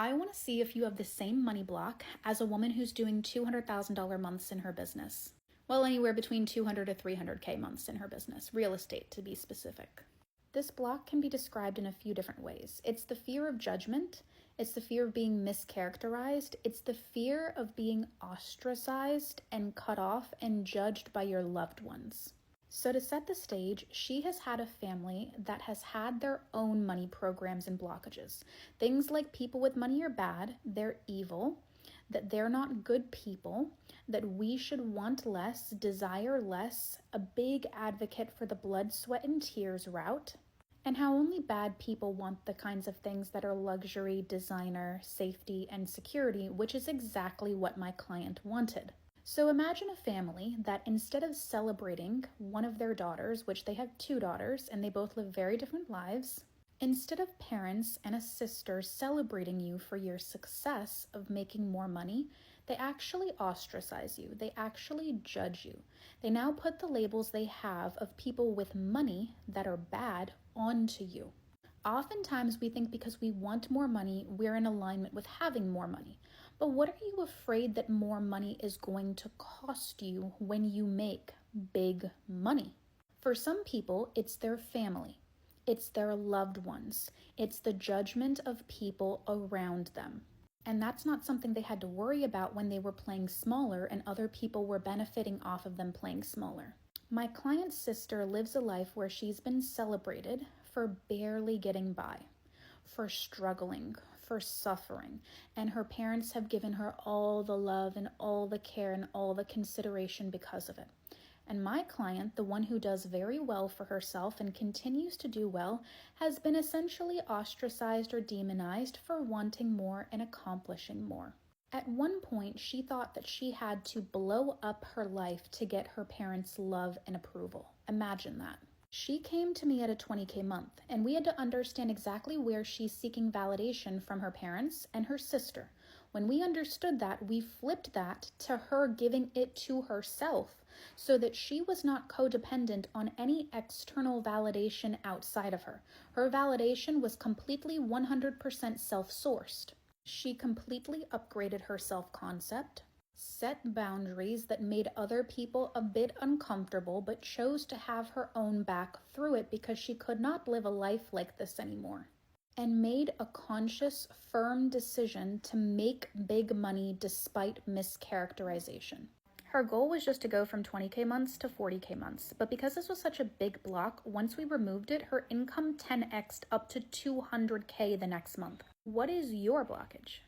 I want to see if you have the same money block as a woman who's doing $200,000 months in her business. Well, anywhere between 200 to 300K months in her business, real estate to be specific. This block can be described in a few different ways. It's the fear of judgment, it's the fear of being mischaracterized, it's the fear of being ostracized and cut off and judged by your loved ones. So to set the stage, she has had a family that has had their own money programs and blockages. Things like people with money are bad, they're evil, that they're not good people, that we should want less, desire less, a big advocate for the blood, sweat, and tears route, and how only bad people want the kinds of things that are luxury, designer, safety, and security, which is exactly what my client wanted. So imagine a family that instead of celebrating one of their daughters, which they have two daughters and they both live very different lives, instead of parents and a sister celebrating you for your success of making more money, they actually ostracize you. They actually judge you. They now put the labels they have of people with money that are bad onto you. Oftentimes we think because we want more money, we're in alignment with having more money. But what are you afraid that more money is going to cost you when you make big money? For some people, it's their family. It's their loved ones. It's the judgment of people around them. And that's not something they had to worry about when they were playing smaller and other people were benefiting off of them playing smaller. My client's sister lives a life where she's been celebrated for barely getting by, for struggling, for suffering, and her parents have given her all the love and all the care and all the consideration because of it. And my client, the one who does very well for herself and continues to do well, has been essentially ostracized or demonized for wanting more and accomplishing more. At one point, she thought that she had to blow up her life to get her parents' love and approval. Imagine that. She came to me at a 20K month, and we had to understand exactly where she's seeking validation from her parents and her sister. When we understood that, we flipped that to her giving it to herself so that she was not codependent on any external validation outside of her. Her validation was completely 100% self-sourced. She completely upgraded her self-concept, set boundaries that made other people a bit uncomfortable, but chose to have her own back through it because she could not live a life like this anymore, and made a conscious, firm decision to make big money despite mischaracterization. Her goal was just to go from 20K months to 40K months, but because this was such a big block, once we removed it, her income 10x'd up to 200K the next month. What is your blockage?